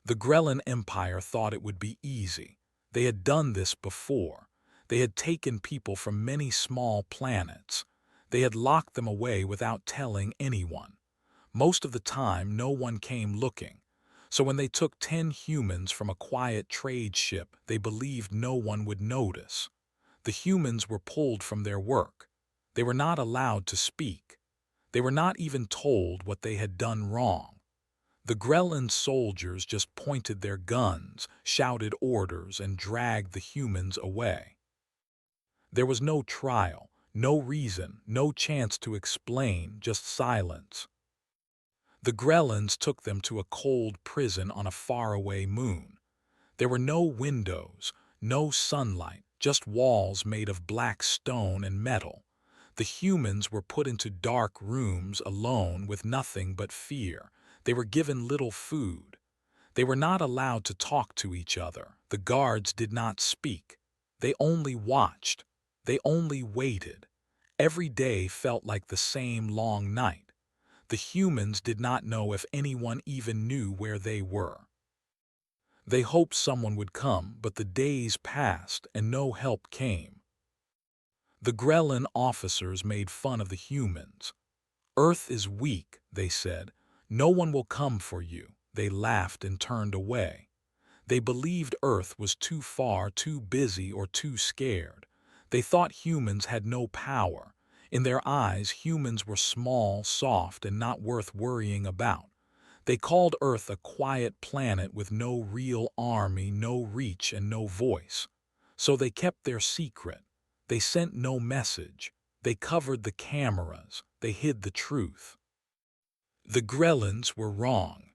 The Grelin Empire thought it would be easy. They had done this before. They had taken people from many small planets. They had locked them away without telling anyone. Most of the time, no one came looking. So when they took 10 humans from a quiet trade ship, they believed no one would notice. The humans were pulled from their work. They were not allowed to speak. They were not even told what they had done wrong. The Grelin soldiers just pointed their guns, shouted orders, and dragged the humans away. There was no trial, no reason, no chance to explain, just silence. The Grelins took them to a cold prison on a faraway moon. There were no windows, no sunlight, just walls made of black stone and metal. The humans were put into dark rooms alone with nothing but fear. They were given little food. They were not allowed to talk to each other. The guards did not speak. They only watched. They only waited. Every day felt like the same long night. The humans did not know if anyone even knew where they were. They hoped someone would come, but the days passed and no help came. The Grelin officers made fun of the humans. "Earth is weak," they said. "No one will come for you." They laughed and turned away. They believed Earth was too far, too busy, or too scared. They thought humans had no power. In their eyes, humans were small, soft, and not worth worrying about. They called Earth a quiet planet with no real army, no reach, and no voice. So they kept their secret. They sent no message. They covered the cameras. They hid the truth. The Grelins were wrong.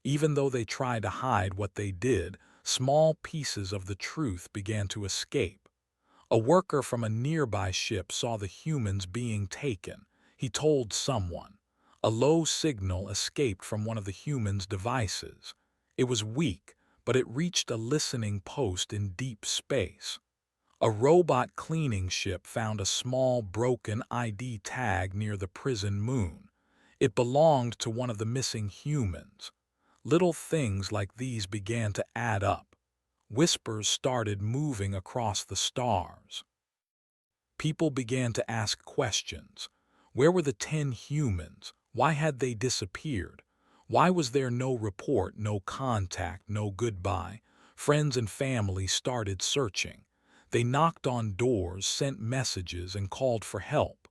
Even though they tried to hide what they did, small pieces of the truth began to escape. A worker from a nearby ship saw the humans being taken. He told someone. A low signal escaped from one of the humans' devices. It was weak, but it reached a listening post in deep space. A robot cleaning ship found a small broken ID tag near the prison moon. It belonged to one of the missing humans. Little things like these began to add up. Whispers started moving across the stars. People began to ask questions. Where were the 10 humans? Why had they disappeared? Why was there no report, no contact, no goodbye? Friends and family started searching. They knocked on doors, sent messages, and called for help.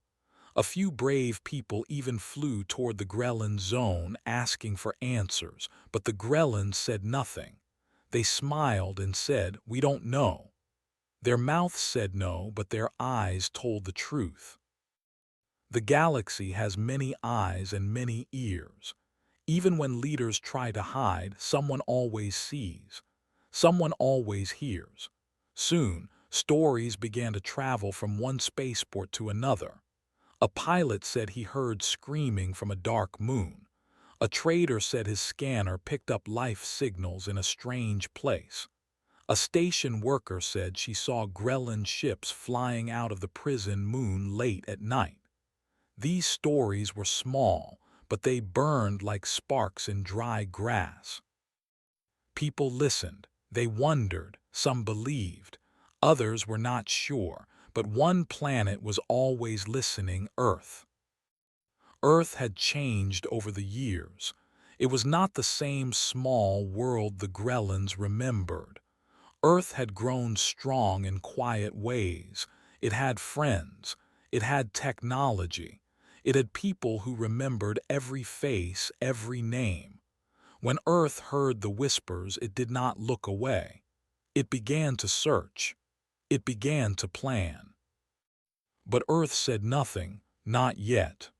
A few brave people even flew toward the Grelin zone asking for answers, but the Grelins said nothing. They smiled and said, "We don't know." Their mouths said no, but their eyes told the truth. The galaxy has many eyes and many ears. Even when leaders try to hide, someone always sees. Someone always hears. Soon, stories began to travel from one spaceport to another. A pilot said he heard screaming from a dark moon. A trader said his scanner picked up life signals in a strange place. A station worker said she saw Grelin ships flying out of the prison moon late at night. These stories were small, but they burned like sparks in dry grass. People listened. They wondered. Some believed. Others were not sure. But one planet was always listening: Earth. Earth had changed over the years. It was not the same small world the Grelins remembered. Earth had grown strong in quiet ways. It had friends. It had technology. It had people who remembered every face, every name. When Earth heard the whispers, it did not look away. It began to search. It began to plan. But Earth said nothing, not yet.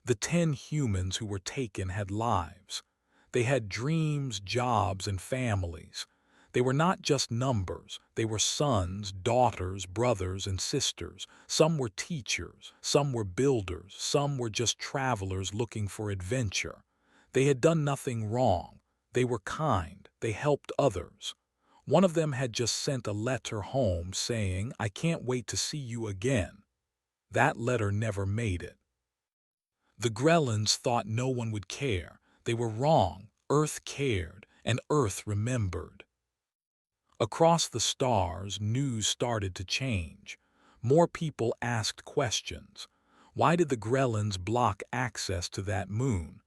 The 10 humans who were taken had lives. They had dreams, jobs, and families. They were not just numbers. They were sons, daughters, brothers, and sisters. Some were teachers. Some were builders. Some were just travelers looking for adventure. They had done nothing wrong. They were kind. They helped others. One of them had just sent a letter home saying, "I can't wait to see you again." That letter never made it. The Grelins thought no one would care. They were wrong. Earth cared, and Earth remembered. Across the stars, news started to change. More people asked questions. Why did the Grellans block access to that moon?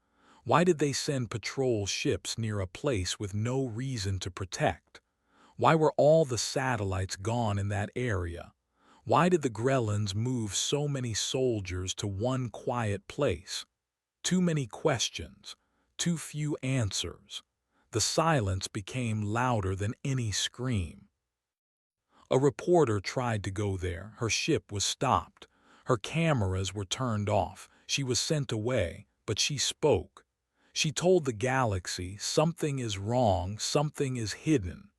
Why did they send patrol ships near a place with no reason to protect? Why were all the satellites gone in that area? Why did the Grellans move so many soldiers to one quiet place? Too many questions, too few answers. The silence became louder than any scream. A reporter tried to go there. Her ship was stopped. Her cameras were turned off. She was sent away, but she spoke. She told the galaxy, something is wrong, something is hidden.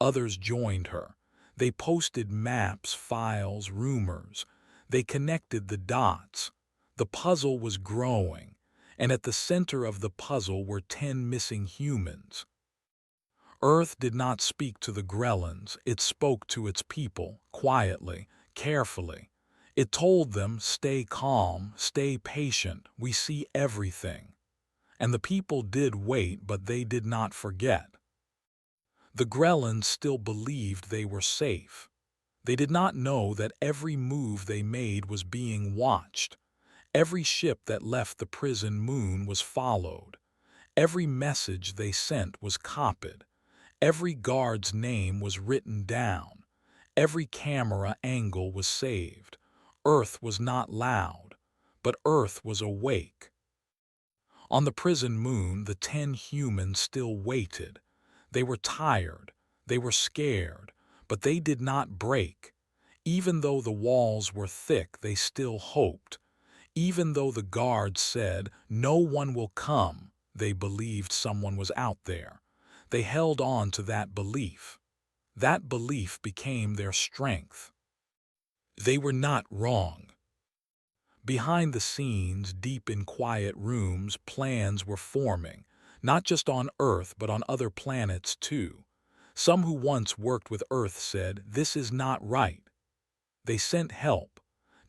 Others joined her. They posted maps, files, rumors. They connected the dots. The puzzle was growing, and at the center of the puzzle were 10 missing humans. Earth did not speak to the Grellans, it spoke to its people, quietly, carefully. It told them, stay calm, stay patient, we see everything. And the people did wait, but they did not forget. The Grellans still believed they were safe. They did not know that every move they made was being watched. Every ship that left the prison moon was followed. Every message they sent was copied. Every guard's name was written down. Every camera angle was saved. Earth was not loud, but Earth was awake. On the prison moon, the 10 humans still waited. They were tired, they were scared, but they did not break. Even though the walls were thick, they still hoped. Even though the guards said, no one will come, they believed someone was out there. They held on to that belief. That belief became their strength. They were not wrong. Behind the scenes, deep in quiet rooms, plans were forming, not just on Earth but on other planets too. Some who once worked with Earth said, this is not right. They sent help,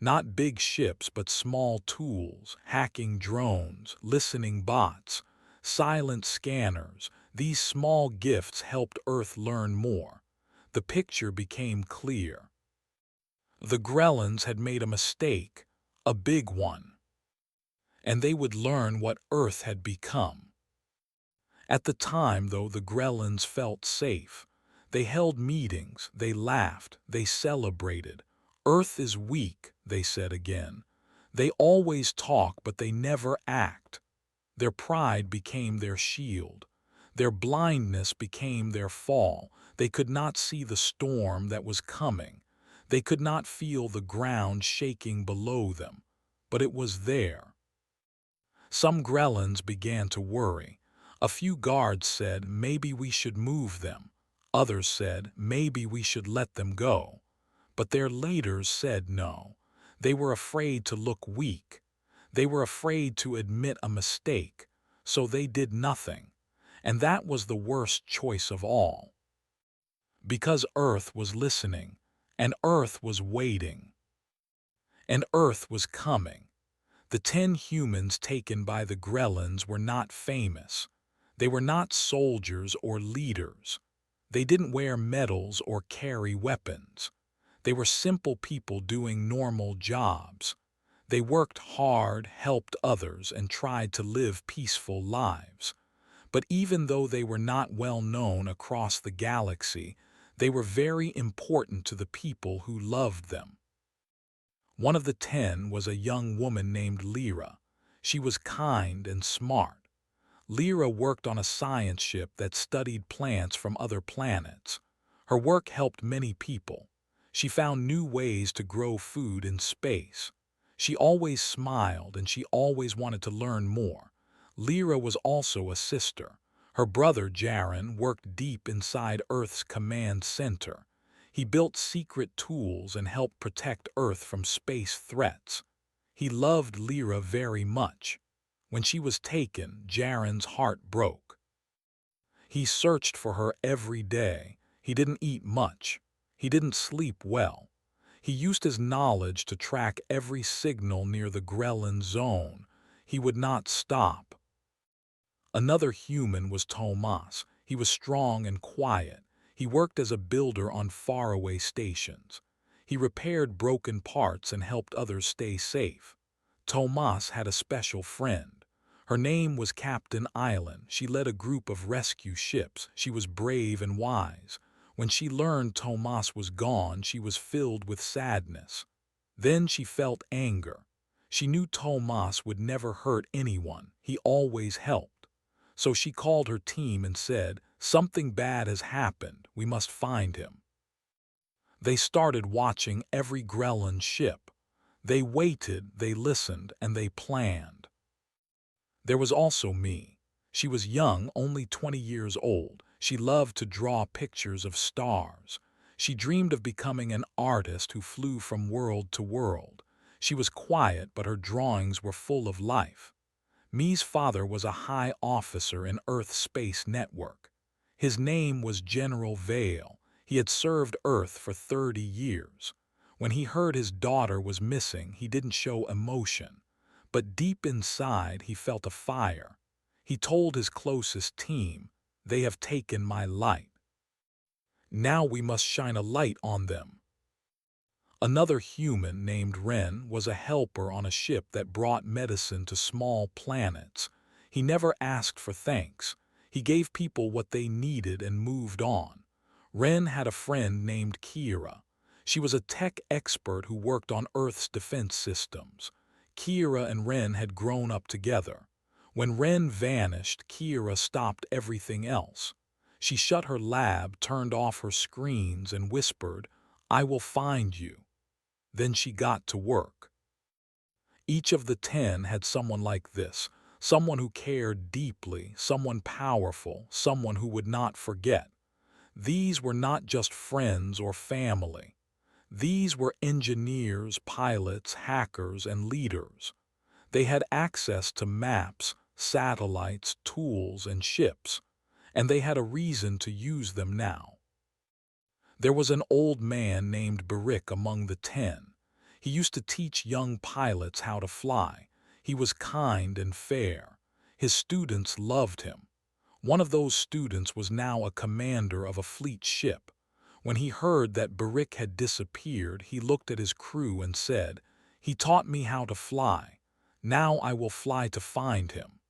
not big ships but small tools, hacking drones, listening bots, silent scanners. These small gifts helped Earth learn more. The picture became clear. The Grellans had made a mistake, a big one, and they would learn what Earth had become. At the time, though, the Grellans felt safe. They held meetings, they laughed, they celebrated. Earth is weak, they said again. They always talk, but they never act. Their pride became their shield. Their blindness became their fall. They could not see the storm that was coming. They could not feel the ground shaking below them, but it was there. Some Grellans began to worry. A few guards said, maybe we should move them. Others said, maybe we should let them go. But their leaders said no. They were afraid to look weak. They were afraid to admit a mistake, so they did nothing. And that was the worst choice of all. Because Earth was listening, and Earth was waiting, and Earth was coming. The 10 humans taken by the Grellans were not famous. They were not soldiers or leaders. They didn't wear medals or carry weapons. They were simple people doing normal jobs. They worked hard, helped others, and tried to live peaceful lives. But even though they were not well known across the galaxy, they were very important to the people who loved them. One of the 10 was a young woman named Lyra. She was kind and smart. Lyra worked on a science ship that studied plants from other planets. Her work helped many people. She found new ways to grow food in space. She always smiled and she always wanted to learn more. Lyra was also a sister. Her brother, Jaren, worked deep inside Earth's command center. He built secret tools and helped protect Earth from space threats. He loved Lyra very much. When she was taken, Jaren's heart broke. He searched for her every day. He didn't eat much. He didn't sleep well. He used his knowledge to track every signal near the Grellan zone. He would not stop. Another human was Tomas. He was strong and quiet. He worked as a builder on faraway stations. He repaired broken parts and helped others stay safe. Tomas had a special friend. Her name was Captain Island. She led a group of rescue ships. She was brave and wise. When she learned Tomas was gone, she was filled with sadness. Then she felt anger. She knew Tomas would never hurt anyone. He always helped. So she called her team and said, "Something bad has happened. We must find him." They started watching every Grellan ship. They waited, they listened, and they planned. There was also me. She was young, only 20 years old. She loved to draw pictures of stars. She dreamed of becoming an artist who flew from world to world. She was quiet, but her drawings were full of life. Me's father was a high officer in Earth Space Network. His name was General Vale. He had served Earth for 30 years. When he heard his daughter was missing, he didn't show emotion. But deep inside, he felt a fire. He told his closest team, "They have taken my light. Now we must shine a light on them." Another human named Ren was a helper on a ship that brought medicine to small planets. He never asked for thanks. He gave people what they needed and moved on. Ren had a friend named Kira. She was a tech expert who worked on Earth's defense systems. Kira and Ren had grown up together. When Ren vanished, Kira stopped everything else. She shut her lab, turned off her screens, and whispered, "I will find you." Then she got to work. Each of the 10 had someone like this, someone who cared deeply, someone powerful, someone who would not forget. These were not just friends or family. These were engineers, pilots, hackers, and leaders. They had access to maps, satellites, tools, and ships, and they had a reason to use them now. There was an old man named Barik among the 10. He used to teach young pilots how to fly. He was kind and fair. His students loved him. One of those students was now a commander of a fleet ship. When he heard that Barik had disappeared, he looked at his crew and said, "He taught me how to fly. Now I will fly to find him."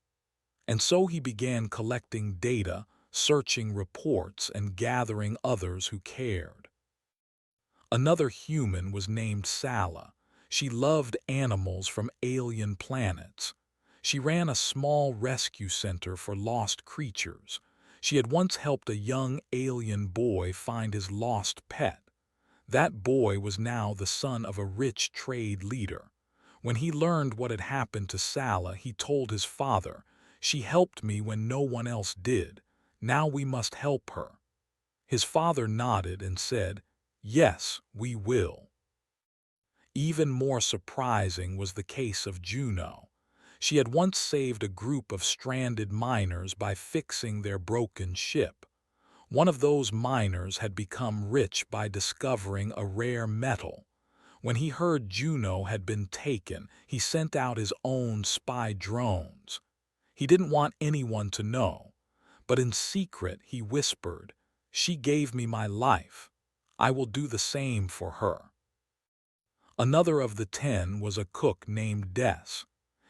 And so he began collecting data, searching reports, and gathering others who cared. Another human was named Sala. She loved animals from alien planets. She ran a small rescue center for lost creatures. She had once helped a young alien boy find his lost pet. That boy was now the son of a rich trade leader. When he learned what had happened to Sala, he told his father, "She helped me when no one else did. Now we must help her." His father nodded and said, "Yes, we will." Even more surprising was the case of Juno. She had once saved a group of stranded miners by fixing their broken ship. One of those miners had become rich by discovering a rare metal. When he heard Juno had been taken, he sent out his own spy drones. He didn't want anyone to know, but in secret he whispered, "She gave me my life. I will do the same for her." Another of the 10 was a cook named Des.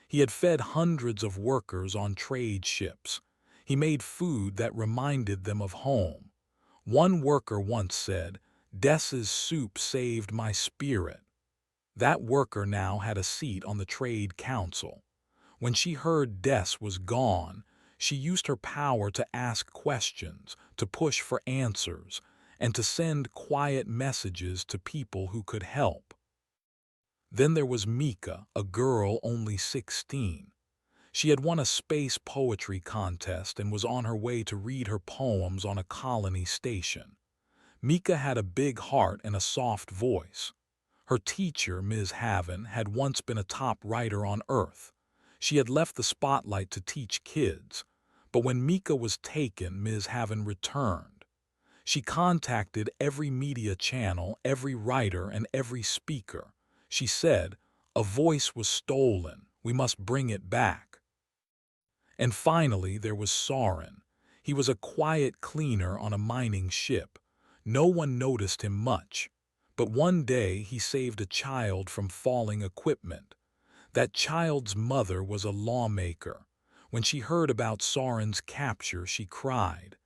He had fed hundreds of workers on trade ships. He made food that reminded them of home. One worker once said, "Des's soup saved my spirit." That worker now had a seat on the Trade Council. When she heard Des was gone, she used her power to ask questions, to push for answers, and to send quiet messages to people who could help. Then there was Mika, a girl only 16. She had won a space poetry contest and was on her way to read her poems on a colony station. Mika had a big heart and a soft voice. Her teacher, Ms. Haven, had once been a top writer on Earth. She had left the spotlight to teach kids. But when Mika was taken, Ms. Haven returned. She contacted every media channel, every writer, and every speaker. She said, "A voice was stolen. We must bring it back." And finally, there was Soren. He was a quiet cleaner on a mining ship. No one noticed him much. But one day he saved a child from falling equipment. That child's mother was a lawmaker. When she heard about Soren's capture, she cried.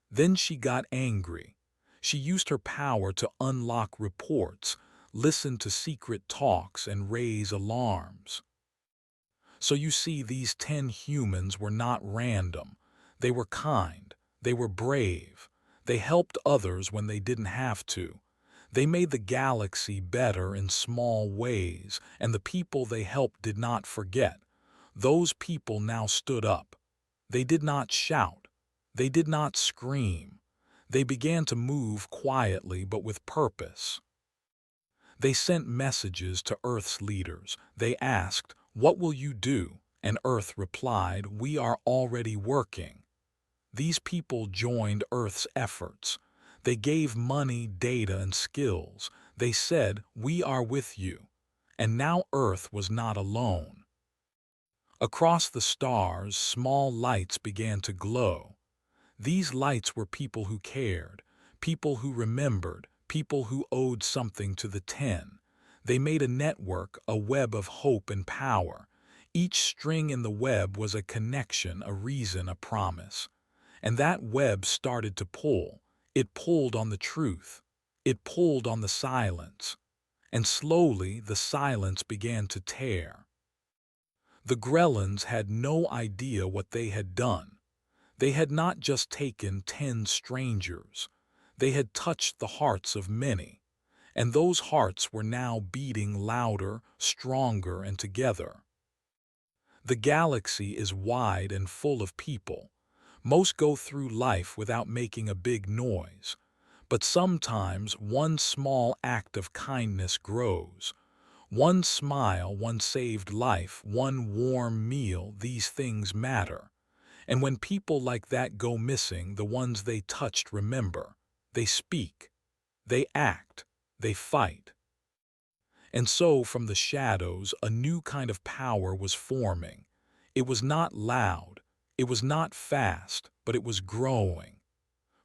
Then she got angry. She used her power to unlock reports, listen to secret talks, and raise alarms. So you see, these 10 humans were not random. They were kind. They were brave. They helped others when they didn't have to. They made the galaxy better in small ways, and the people they helped did not forget. Those people now stood up. They did not shout. They did not scream. They began to move quietly but with purpose. They sent messages to Earth's leaders. They asked, "What will you do?" And Earth replied, "We are already working." These people joined Earth's efforts. They gave money, data, and skills. They said, "We are with you." And now Earth was not alone. Across the stars, small lights began to glow. These lights were people who cared, people who remembered, people who owed something to the 10. They made a network, a web of hope and power. Each string in the web was a connection, a reason, a promise. And that web started to pull. It pulled on the truth. It pulled on the silence. And slowly the silence began to tear. The Grellans had no idea what they had done. They had not just taken 10 strangers. They had touched the hearts of many. And those hearts were now beating louder, stronger, and together. The galaxy is wide and full of people. Most go through life without making a big noise. But sometimes one small act of kindness grows. One smile, one saved life, one warm meal, these things matter. And when people like that go missing, the ones they touched remember. They speak. They act. They fight. And so, from the shadows, a new kind of power was forming. It was not loud. It was not fast, but it was growing.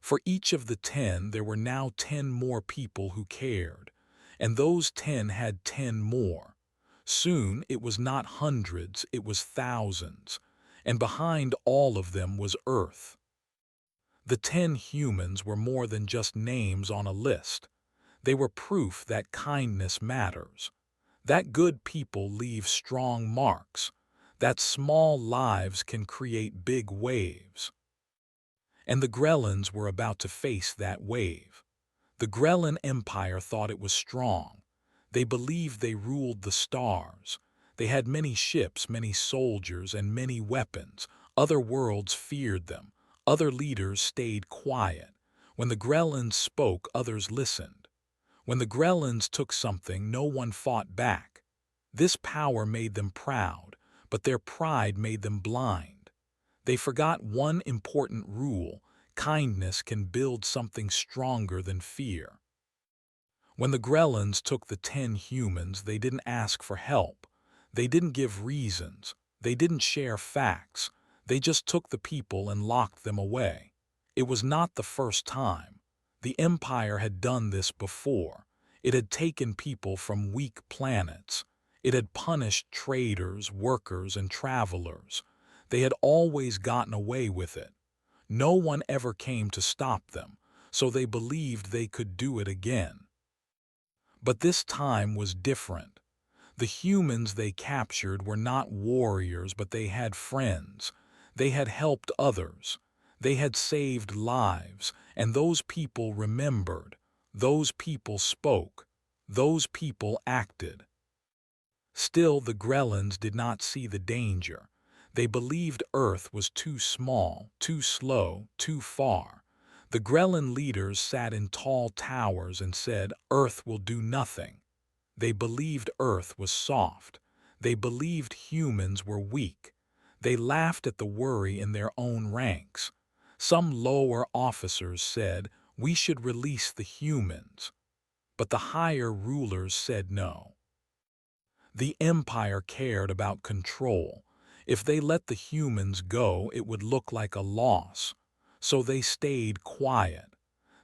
For each of the 10, there were now 10 more people who cared. And those 10 had 10 more. Soon, it was not hundreds, it was thousands. And behind all of them was Earth. The 10 humans were more than just names on a list. They were proof that kindness matters, that good people leave strong marks, that small lives can create big waves. And the Grellans were about to face that wave. The Grellan Empire thought it was strong. They believed they ruled the stars. They had many ships, many soldiers, and many weapons. Other worlds feared them. Other leaders stayed quiet. When the Grellans spoke, others listened. When the Grellans took something, no one fought back. This power made them proud, but their pride made them blind. They forgot one important rule: kindness can build something stronger than fear. When the Grellans took the 10 humans, they didn't ask for help. They didn't give reasons. They didn't share facts. They just took the people and locked them away. It was not the first time. The Empire had done this before. It had taken people from weak planets. It had punished traders, workers, and travelers. They had always gotten away with it. No one ever came to stop them, so they believed they could do it again. But this time was different. The humans they captured were not warriors, but they had friends. They had helped others. They had saved lives, and those people remembered. Those people spoke. Those people acted. Still, the Grellans did not see the danger. They believed Earth was too small, too slow, too far. The Grellan leaders sat in tall towers and said, "Earth will do nothing." They believed Earth was soft. They believed humans were weak. They laughed at the worry in their own ranks. Some lower officers said, "We should release the humans." But the higher rulers said no. The Empire cared about control. If they let the humans go, it would look like a loss. So they stayed quiet.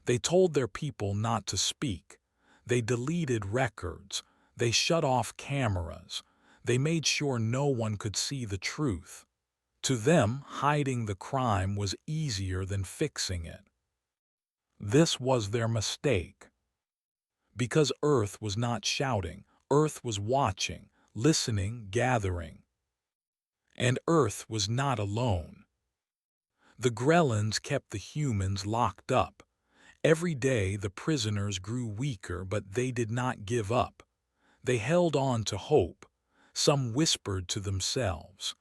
They told their people not to speak. They deleted records. They shut off cameras. They made sure no one could see the truth. To them, hiding the crime was easier than fixing it. This was their mistake. Because Earth was not shouting, Earth was watching, listening, gathering. And Earth was not alone. The Grellins kept the humans locked up. Every day the prisoners grew weaker, but they did not give up. They held on to hope. Some whispered to themselves.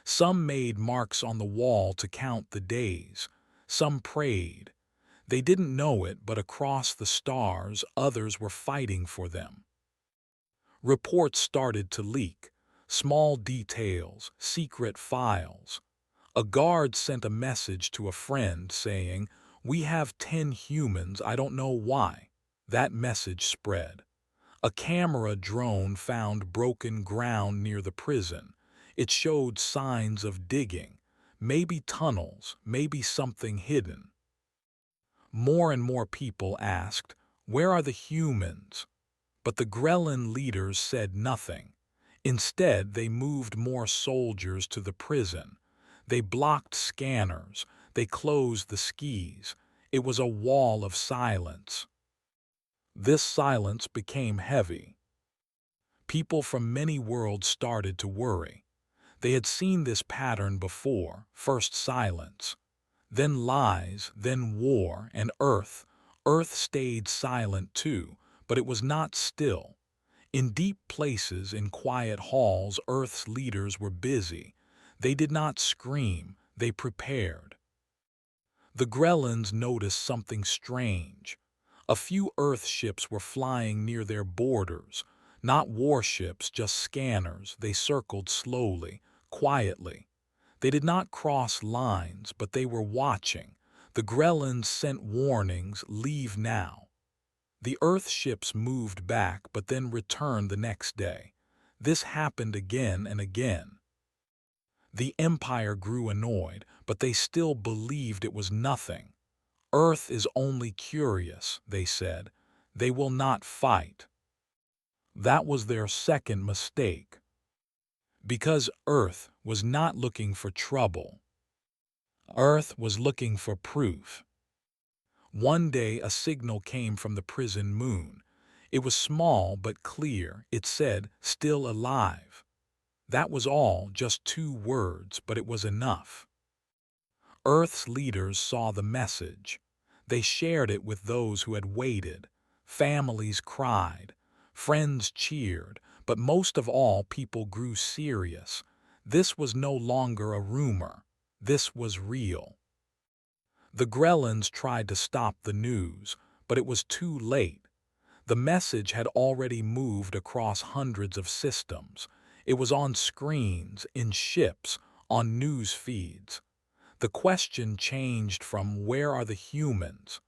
Some made marks on the wall to count the days. Some prayed. They didn't know it, but across the stars others were fighting for them. Reports started to leak. Small details, secret files. A guard sent a message to a friend saying, "We have 10 humans, I don't know why." That message spread. A camera drone found broken ground near the prison. It showed signs of digging, maybe tunnels, maybe something hidden. More and more people asked, "Where are the humans?" But the Grellin leaders said nothing. Instead, they moved more soldiers to the prison. They blocked scanners. They closed the skis. It was a wall of silence. This silence became heavy. People from many worlds started to worry. They had seen this pattern before, first silence, then lies, then war, and Earth. Earth stayed silent too, but it was not still. In deep places, in quiet halls, Earth's leaders were busy. They did not scream, they prepared. The Grellins noticed something strange. A few Earth ships were flying near their borders. Not warships, just scanners. They circled slowly, quietly. They did not cross lines, but they were watching. The Grellins sent warnings, "Leave now." The Earth ships moved back, but then returned the next day. This happened again and again. The Empire grew annoyed, but they still believed it was nothing. Earth is only curious, they said. They will not fight. That was their second mistake. Because Earth was not looking for trouble. Earth was looking for proof. One day a signal came from the prison moon. It was small but clear. It said, "Still alive." That was all, just 2 words, but it was enough. Earth's leaders saw the message. They shared it with those who had waited. Families cried. Friends cheered. But most of all, people grew serious. This was no longer a rumor. This was real. The Grellins tried to stop the news, but it was too late. The message had already moved across hundreds of systems. It was on screens, in ships, on news feeds. The question changed from "Where are the humans?"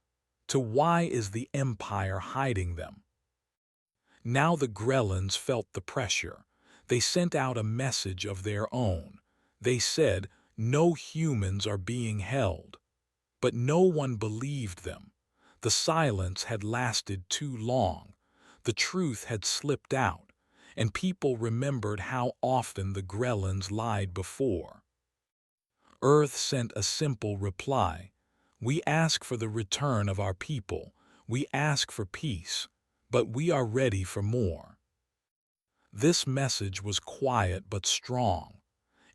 to "Why is the Empire hiding them?" Now the Grellins felt the pressure. They sent out a message of their own. They said, "No humans are being held." But no one believed them. The silence had lasted too long. The truth had slipped out, and people remembered how often the Grellins lied before. Earth sent a simple reply. "We ask for the return of our people. We ask for peace, but we are ready for more." This message was quiet but strong.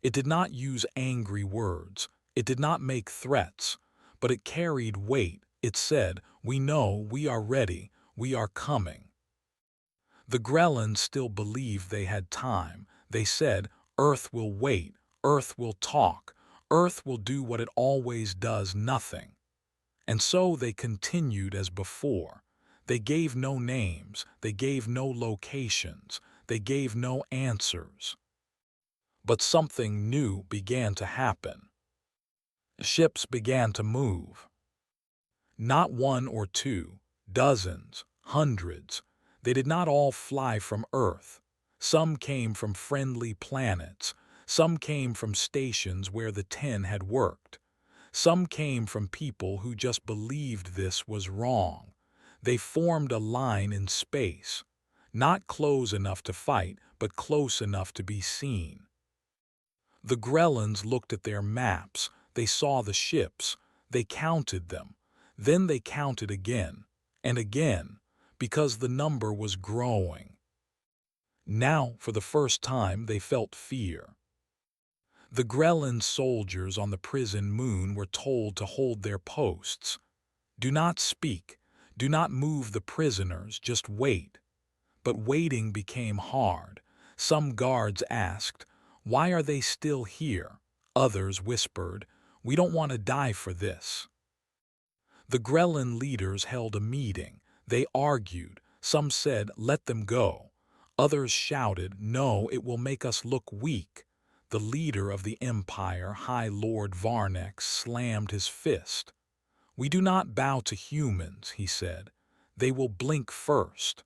It did not use angry words. It did not make threats, but it carried weight. It said, "We know, we are ready, we are coming." The Grellins still believed they had time. They said, "Earth will wait, Earth will talk, Earth will do what it always does, nothing." And so they continued as before. They gave no names, they gave no locations, they gave no answers. But something new began to happen. Ships began to move. Not 1 or 2, dozens, hundreds. They did not all fly from Earth. Some came from friendly planets. Some came from stations where the 10 had worked. Some came from people who just believed this was wrong. They formed a line in space, not close enough to fight, but close enough to be seen. The Grellans looked at their maps, they saw the ships, they counted them. Then they counted again, and again, because the number was growing. Now, for the first time, they felt fear. The Grellan soldiers on the prison moon were told to hold their posts. Do not speak, do not move the prisoners, just wait. But waiting became hard. Some guards asked, "Why are they still here?" Others whispered, "We don't want to die for this." The Grellan leaders held a meeting. They argued. Some said, "Let them go." Others shouted, "No, it will make us look weak." The leader of the Empire, High Lord Varnex, slammed his fist. "We do not bow to humans," he said. "They will blink first."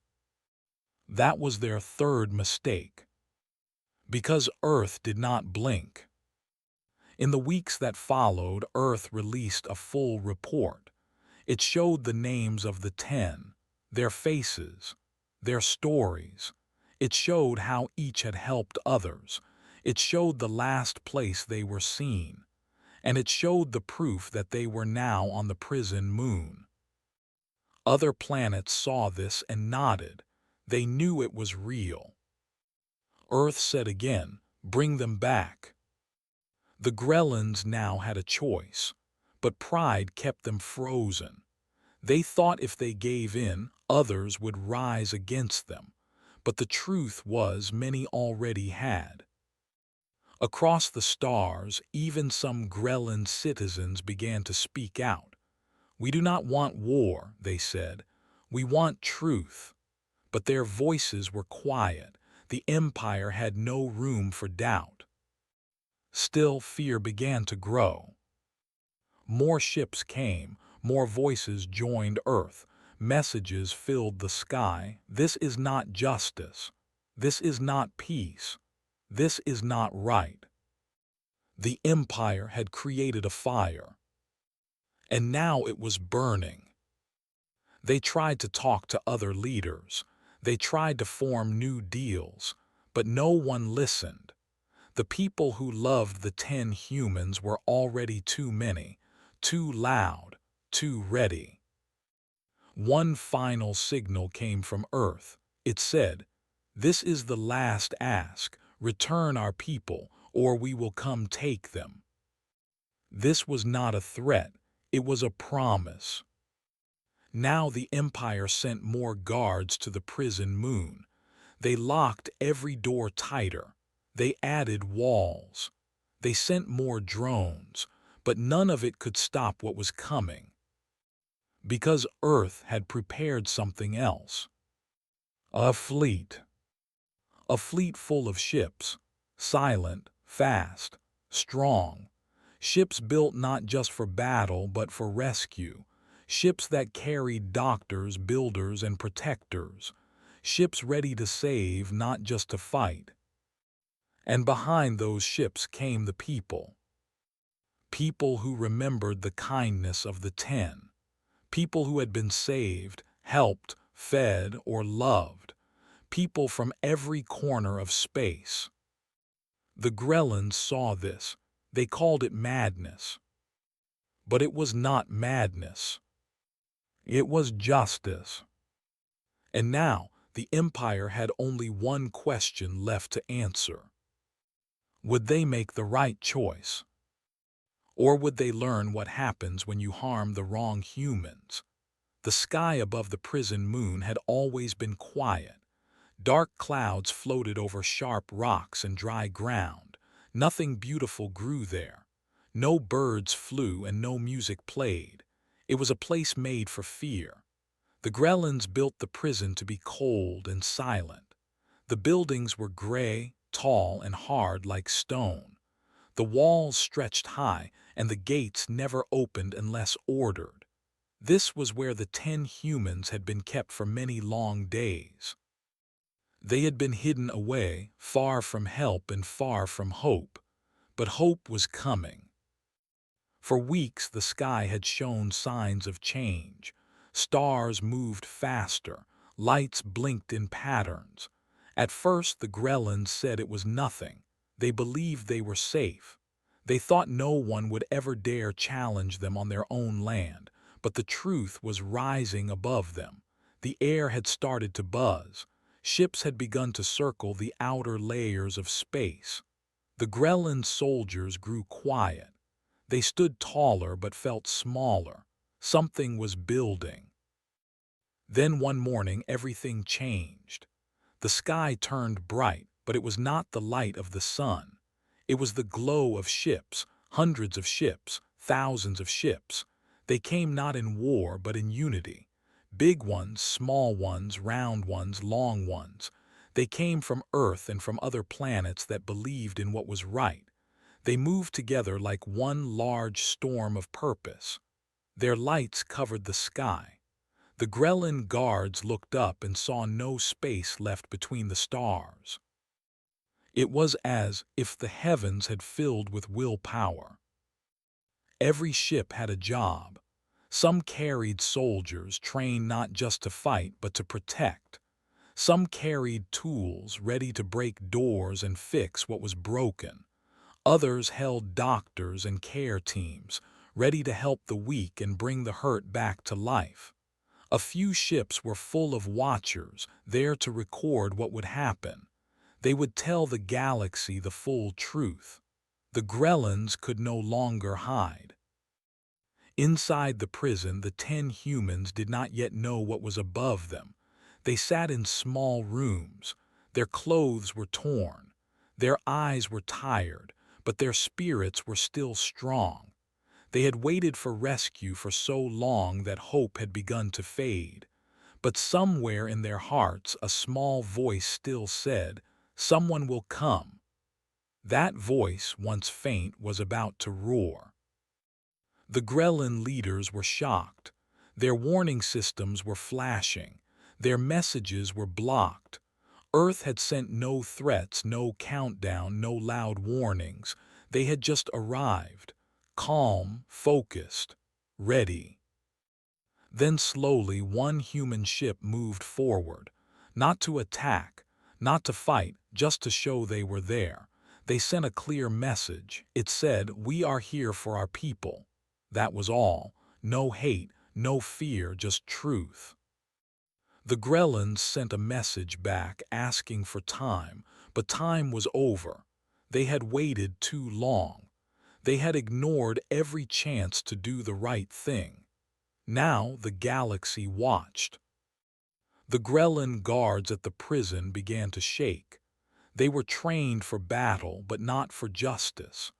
That was their third mistake. Because Earth did not blink. In the weeks that followed, Earth released a full report. It showed the names of the 10, their faces, their stories. It showed how each had helped others. It showed the last place they were seen. And it showed the proof that they were now on the prison moon. Other planets saw this and nodded. They knew it was real. Earth said again, "Bring them back." The Grellans now had a choice, but pride kept them frozen. They thought if they gave in, others would rise against them. But the truth was many already had. Across the stars, even some Grellan citizens began to speak out. "We do not want war," they said. "We want truth." But their voices were quiet. The Empire had no room for doubt. Still, fear began to grow. More ships came, more voices joined Earth. Messages filled the sky. This is not justice. This is not peace. This is not right. The Empire had created a fire, and now it was burning. They tried to talk to other leaders. They tried to form new deals, but no one listened. The people who loved the 10 humans were already too many, too loud, too ready. One final signal came from Earth. It said, "This is the last ask. Return our people, or we will come take them." This was not a threat. It was a promise. Now the Empire sent more guards to the prison moon. They locked every door tighter. They added walls. They sent more drones, but none of it could stop what was coming. Because Earth had prepared something else. A fleet. A fleet full of ships, silent, fast, strong. Ships built not just for battle but for rescue. Ships that carried doctors, builders, and protectors. Ships ready to save, not just to fight. And behind those ships came the people. People who remembered the kindness of the 10. People who had been saved, helped, fed, or loved. People from every corner of space. The Grellans saw this. They called it madness. But it was not madness. It was justice. And now, the Empire had only one question left to answer. Would they make the right choice? Or would they learn what happens when you harm the wrong humans? The sky above the prison moon had always been quiet. Dark clouds floated over sharp rocks and dry ground. Nothing beautiful grew there. No birds flew and no music played. It was a place made for fear. The Grellans built the prison to be cold and silent. The buildings were gray, tall, and hard like stone. The walls stretched high, and the gates never opened unless ordered. This was where the 10 humans had been kept for many long days. They had been hidden away, far from help and far from hope. But hope was coming. For weeks the sky had shown signs of change. Stars moved faster, lights blinked in patterns. At first the Grellans said it was nothing. They believed they were safe. They thought no one would ever dare challenge them on their own land. But the truth was rising above them. The air had started to buzz. Ships had begun to circle the outer layers of space. The Grellan soldiers grew quiet. They stood taller but felt smaller. Something was building. Then one morning everything changed. The sky turned bright, but it was not the light of the sun. It was the glow of ships, hundreds of ships, thousands of ships. They came not in war but in unity. Big ones, small ones, round ones, long ones. They came from Earth and from other planets that believed in what was right. They moved together like one large storm of purpose. Their lights covered the sky. The Grellan guards looked up and saw no space left between the stars. It was as if the heavens had filled with willpower. Every ship had a job. Some carried soldiers trained not just to fight but to protect. Some carried tools ready to break doors and fix what was broken. Others held doctors and care teams, ready to help the weak and bring the hurt back to life. A few ships were full of watchers, there to record what would happen. They would tell the galaxy the full truth. The Grellans could no longer hide. Inside the prison, the 10 humans did not yet know what was above them. They sat in small rooms. Their clothes were torn. Their eyes were tired, but their spirits were still strong. They had waited for rescue for so long that hope had begun to fade. But somewhere in their hearts a small voice still said, "Someone will come." That voice, once faint, was about to roar. The Grellan leaders were shocked. Their warning systems were flashing. Their messages were blocked. Earth had sent no threats, no countdown, no loud warnings. They had just arrived, calm, focused, ready. Then slowly one human ship moved forward, not to attack, not to fight, just to show they were there. They sent a clear message. It said, "We are here for our people." That was all. No hate, no fear, just truth. The Grellans sent a message back asking for time, but time was over. They had waited too long. They had ignored every chance to do the right thing. Now the galaxy watched. The Grellan guards at the prison began to shake. They were trained for battle, but not for justice.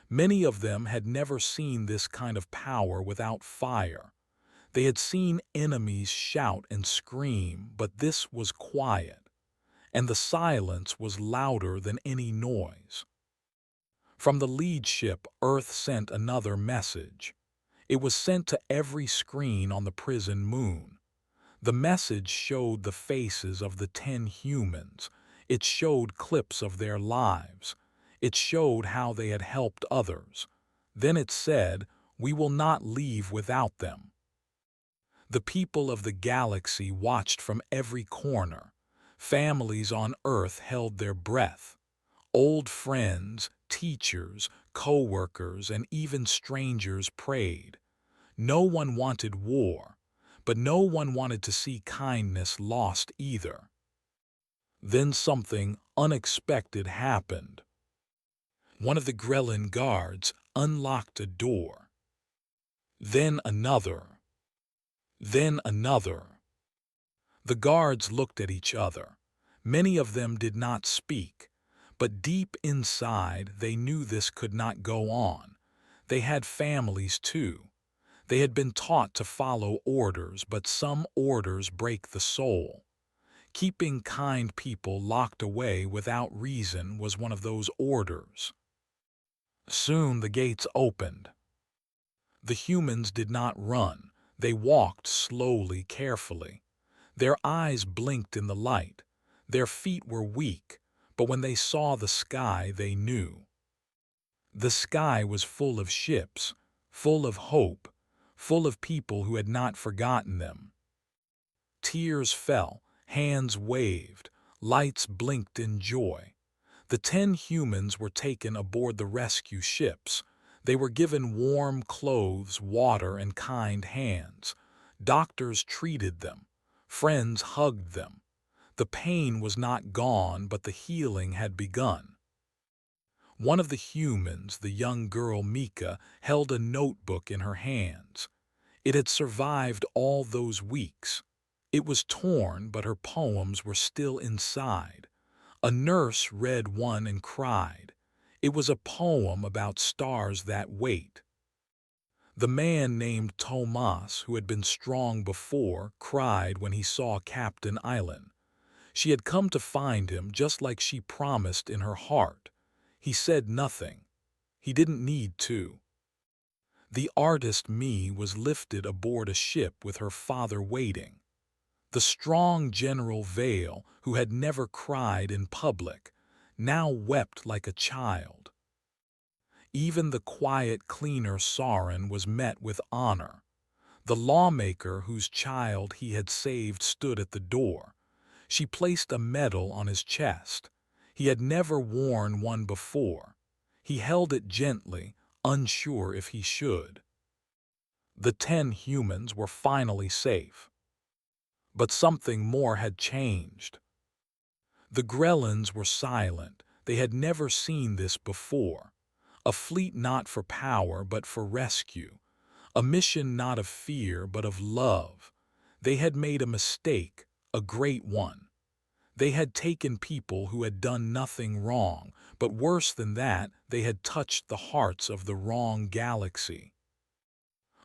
Many of them had never seen this kind of power without fire. They had seen enemies shout and scream, but this was quiet, and the silence was louder than any noise. From the lead ship, Earth sent another message. It was sent to every screen on the prison moon. The message showed the faces of the 10 humans. It showed clips of their lives. It showed how they had helped others. Then it said, "We will not leave without them." The people of the galaxy watched from every corner. Families on Earth held their breath. Old friends, teachers, co-workers, and even strangers prayed. No one wanted war, but no one wanted to see kindness lost either. Then something unexpected happened. One of the Grellan guards unlocked a door. Then another. Then another. The guards looked at each other. Many of them did not speak, but deep inside they knew this could not go on. They had families too. They had been taught to follow orders, but some orders break the soul. Keeping kind people locked away without reason was one of those orders. Soon the gates opened. The humans did not run. They walked slowly, carefully. Their eyes blinked in the light. Their feet were weak, but when they saw the sky, they knew. The sky was full of ships, full of hope, full of people who had not forgotten them. Tears fell, hands waved, lights blinked in joy. The 10 humans were taken aboard the rescue ships. They were given warm clothes, water, and kind hands. Doctors treated them. Friends hugged them. The pain was not gone, but the healing had begun. One of the humans, the young girl Mika, held a notebook in her hands. It had survived all those weeks. It was torn, but her poems were still inside. A nurse read one and cried. It was a poem about stars that wait. The man named Tomas, who had been strong before, cried when he saw Captain Island. She had come to find him just like she promised in her heart. He said nothing. He didn't need to. The artist Me was lifted aboard a ship with her father waiting. The strong General Vale, who had never cried in public, now wept like a child. Even the quiet cleaner Soren was met with honor. The lawmaker whose child he had saved stood at the door. She placed a medal on his chest. He had never worn one before. He held it gently, unsure if he should. The 10 humans were finally safe. But something more had changed. The Grellans were silent. They had never seen this before. A fleet not for power but for rescue. A mission not of fear but of love. They had made a mistake, a great one. They had taken people who had done nothing wrong, but worse than that, they had touched the hearts of the wrong galaxy.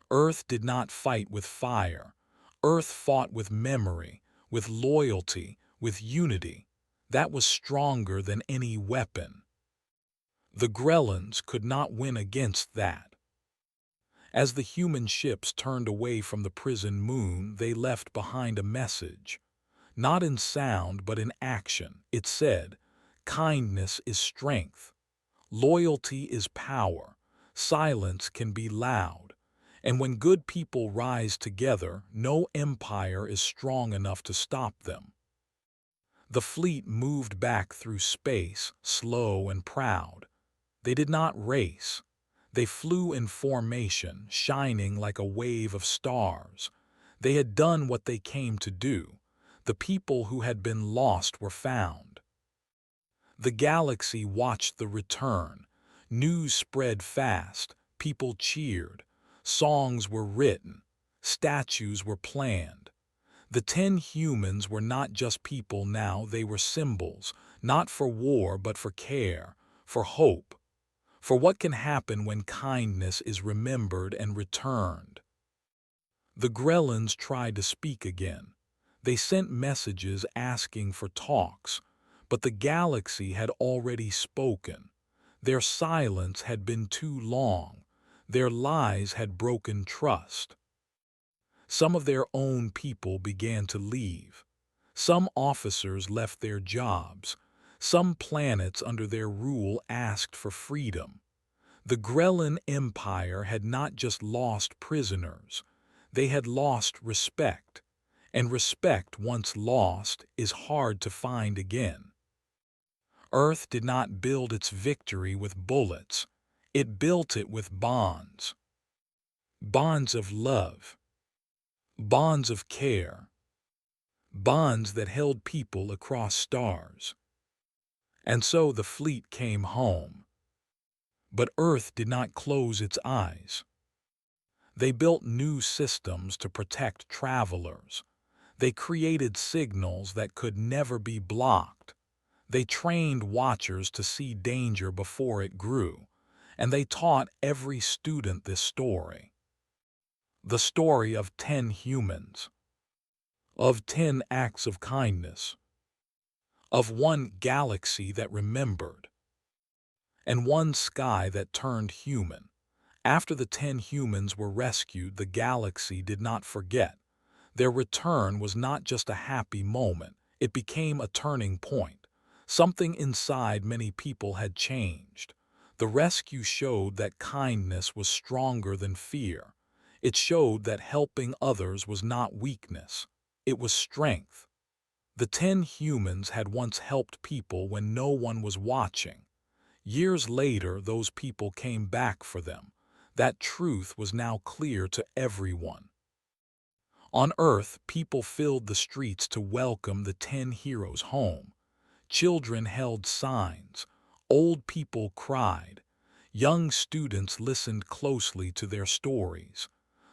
Earth did not fight with fire. Earth fought with memory, with loyalty, with unity. That was stronger than any weapon. The Grellans could not win against that. As the human ships turned away from the prison moon, they left behind a message. Not in sound, but in action. It said, "Kindness is strength. Loyalty is power. Silence can be loud. And when good people rise together, no empire is strong enough to stop them." The fleet moved back through space, slow and proud. They did not race. They flew in formation, shining like a wave of stars. They had done what they came to do. The people who had been lost were found. The galaxy watched the return. News spread fast. People cheered. Songs were written. Statues were planned. The 10 humans were not just people now, they were symbols, not for war but for care, for hope, for what can happen when kindness is remembered and returned. The Grellans tried to speak again. They sent messages asking for talks, but the galaxy had already spoken. Their silence had been too long. Their lies had broken trust. Some of their own people began to leave. Some officers left their jobs. Some planets under their rule asked for freedom. The Grellan Empire had not just lost prisoners. They had lost respect. And respect once lost is hard to find again. Earth did not build its victory with bullets. It built it with bonds. Bonds of love. Bonds of care. Bonds that held people across stars. And so the fleet came home. But Earth did not close its eyes. They built new systems to protect travelers. They created signals that could never be blocked. They trained watchers to see danger before it grew. And they taught every student this story. The story of 10 humans. Of 10 acts of kindness. Of one galaxy that remembered. And one sky that turned human. After the 10 humans were rescued, the galaxy did not forget. Their return was not just a happy moment, It became a turning point. Something inside many people had changed. The rescue showed that kindness was stronger than fear. It showed that helping others was not weakness. It was strength. The 10 humans had once helped people when no one was watching. Years later, those people came back for them. That truth was now clear to everyone. On Earth, people filled the streets to welcome the 10 heroes home. Children held signs. Old people cried. Young students listened closely to their stories.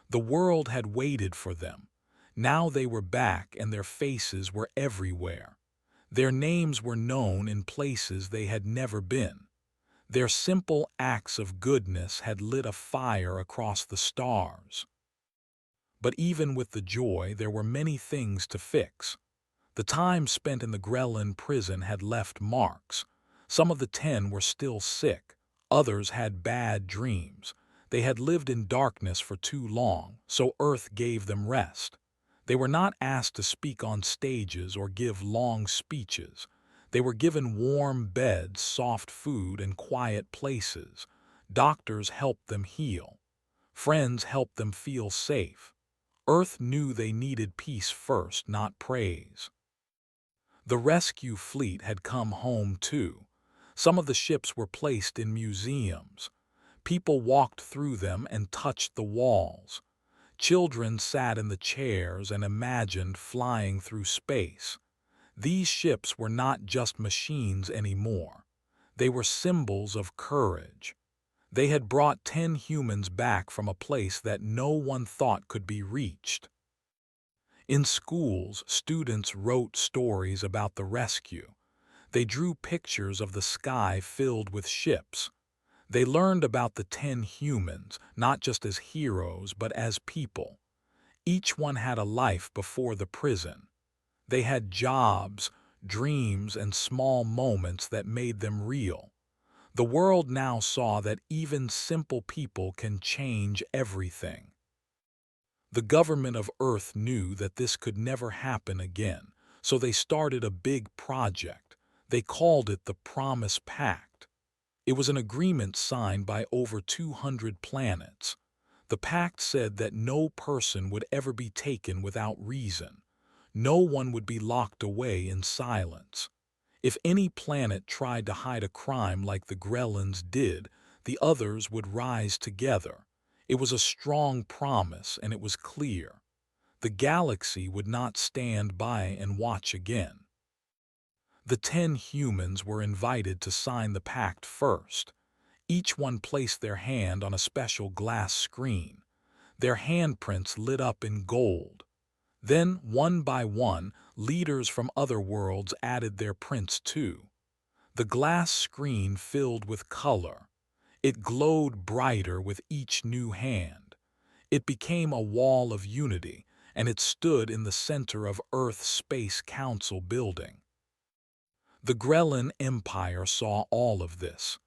The world had waited for them. Now they were back and their faces were everywhere. Their names were known in places they had never been. Their simple acts of goodness had lit a fire across the stars. But even with the joy, there were many things to fix. The time spent in the Grelin prison had left marks. Some of the 10 were still sick. Others had bad dreams. They had lived in darkness for too long, so Earth gave them rest. They were not asked to speak on stages or give long speeches. They were given warm beds, soft food, and quiet places. Doctors helped them heal. Friends helped them feel safe. Earth knew they needed peace first, not praise. The rescue fleet had come home too. Some of the ships were placed in museums. People walked through them and touched the walls. Children sat in the chairs and imagined flying through space. These ships were not just machines anymore. They were symbols of courage. They had brought 10 humans back from a place that no one thought could be reached. In schools, students wrote stories about the rescue. They drew pictures of the sky filled with ships. They learned about the 10 humans, not just as heroes, but as people. Each one had a life before the prison. They had jobs, dreams, and small moments that made them real. The world now saw that even simple people can change everything. The government of Earth knew that this could never happen again, so they started a big project. They called it the Promise Pact. It was an agreement signed by over 200 planets. The pact said that no person would ever be taken without reason. No one would be locked away in silence. If any planet tried to hide a crime like the Grellins did, the others would rise together. It was a strong promise, and it was clear. The galaxy would not stand by and watch again. The 10 humans were invited to sign the pact first. Each one placed their hand on a special glass screen. Their handprints lit up in gold. Then, one by one, leaders from other worlds added their prints too. The glass screen filled with color. It glowed brighter with each new hand. It became a wall of unity, and it stood in the center of Earth's Space Council building. The Grelin Empire saw all of this.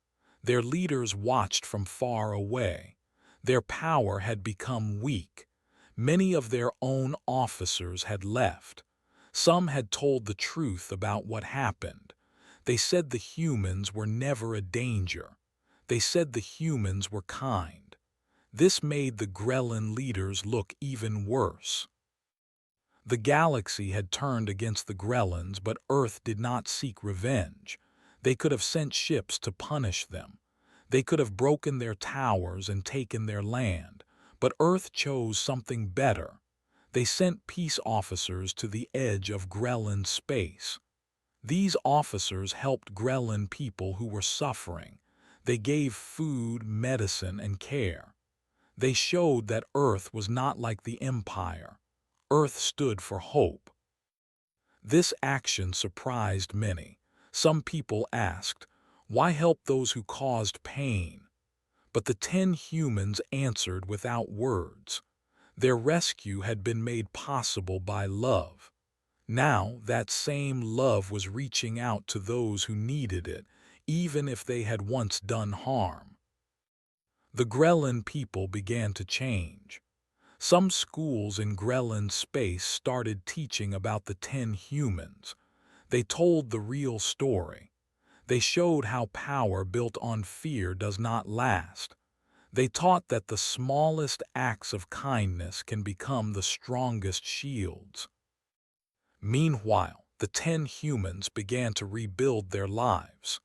Their leaders watched from far away. Their power had become weak. Many of their own officers had left. Some had told the truth about what happened. They said the humans were never a danger. They said the humans were kind. This made the Grelin leaders look even worse. The galaxy had turned against the Grellins, but Earth did not seek revenge. They could have sent ships to punish them. They could have broken their towers and taken their land. But Earth chose something better. They sent peace officers to the edge of Grellin space. These officers helped Grellin people who were suffering. They gave food, medicine, and care. They showed that Earth was not like the Empire. Earth stood for hope. This action surprised many. Some people asked, "Why help those who caused pain?" But the 10 humans answered without words. Their rescue had been made possible by love. Now that same love was reaching out to those who needed it, even if they had once done harm. The Grellin people began to change. Some schools in Grellin space started teaching about the 10 humans. They told the real story. They showed how power built on fear does not last. They taught that the smallest acts of kindness can become the strongest shields. Meanwhile, the 10 humans began to rebuild their lives.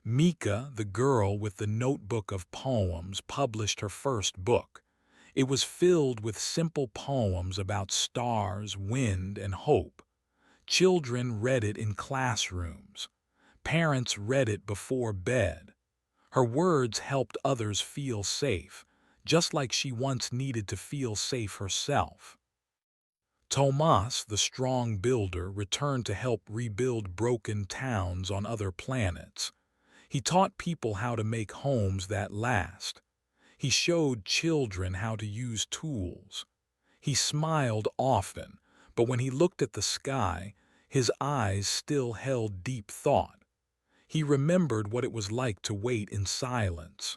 Mika, the girl with the notebook of poems, published her first book. It was filled with simple poems about stars, wind, and hope. Children read it in classrooms. Parents read it before bed. Her words helped others feel safe, just like she once needed to feel safe herself. Tomas, the strong builder, returned to help rebuild broken towns on other planets. He taught people how to make homes that last. He showed children how to use tools. He smiled often, but when he looked at the sky, his eyes still held deep thought. He remembered what it was like to wait in silence.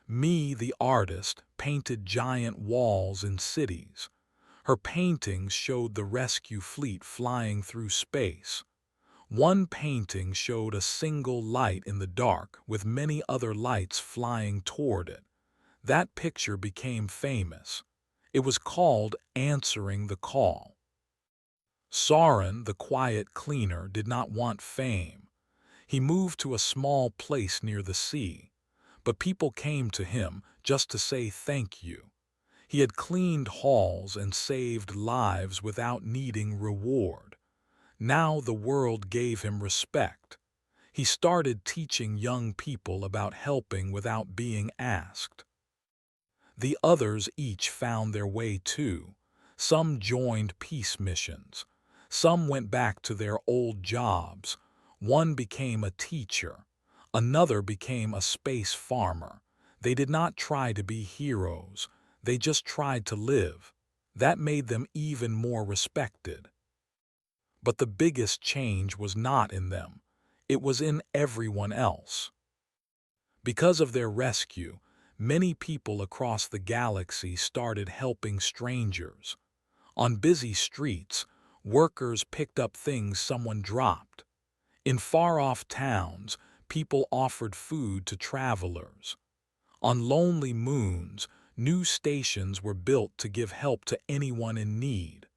Me, the artist, painted giant walls in cities. Her paintings showed the rescue fleet flying through space. One painting showed a single light in the dark with many other lights flying toward it. That picture became famous. It was called Answering the Call. Soren, the quiet cleaner, did not want fame. He moved to a small place near the sea, but people came to him just to say thank you. He had cleaned halls and saved lives without needing reward. Now the world gave him respect. He started teaching young people about helping without being asked. The others each found their way too. Some joined peace missions. Some went back to their old jobs. One became a teacher. Another became a space farmer. They did not try to be heroes. They just tried to live. That made them even more respected. But the biggest change was not in them. It was in everyone else. Because of their rescue, many people across the galaxy started helping strangers. On busy streets, workers picked up things someone dropped. In far-off towns, people offered food to travelers. On lonely moons, new stations were built to give help to anyone in need.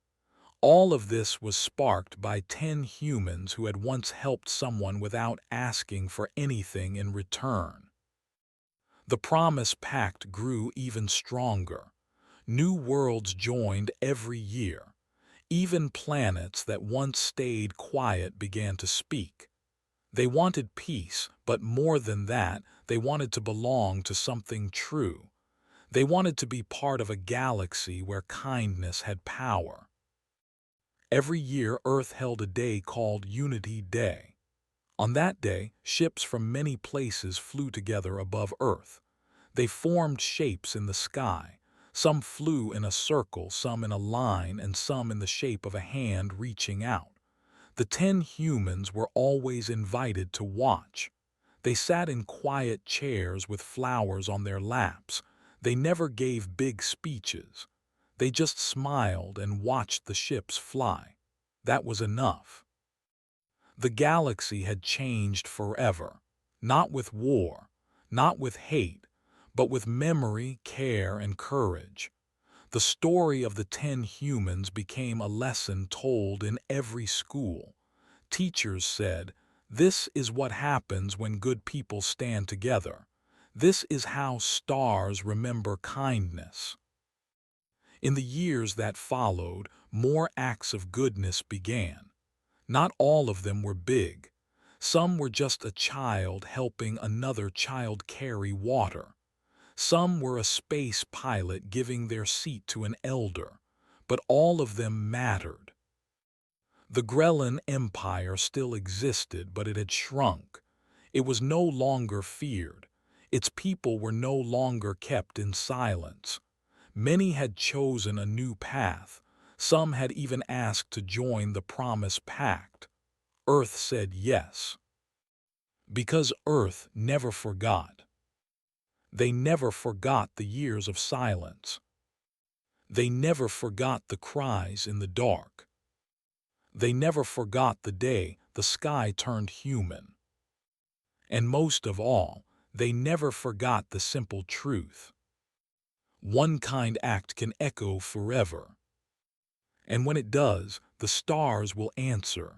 All of this was sparked by 10 humans who had once helped someone without asking for anything in return. The Promise Pact grew even stronger. New worlds joined every year. Even planets that once stayed quiet began to speak. They wanted peace, but more than that, they wanted to belong to something true. They wanted to be part of a galaxy where kindness had power. Every year, Earth held a day called Unity Day. On that day, ships from many places flew together above Earth. They formed shapes in the sky. Some flew in a circle, some in a line, and some in the shape of a hand reaching out. The 10 humans were always invited to watch. They sat in quiet chairs with flowers on their laps. They never gave big speeches. They just smiled and watched the ships fly. That was enough. The galaxy had changed forever. Not with war, not with hate, but with memory, care, and courage. The story of the 10 humans became a lesson told in every school. Teachers said, "This is what happens when good people stand together. This is how stars remember kindness." In the years that followed, more acts of goodness began. Not all of them were big. Some were just a child helping another child carry water. Some were a space pilot giving their seat to an elder, but all of them mattered. The Grellan Empire still existed, but it had shrunk. It was no longer feared. Its people were no longer kept in silence. Many had chosen a new path. Some had even asked to join the Promise Pact. Earth said yes. Because Earth never forgot. They never forgot the years of silence. They never forgot the cries in the dark. They never forgot the day the sky turned human. And most of all, they never forgot the simple truth. One kind act can echo forever. And when it does, the stars will answer.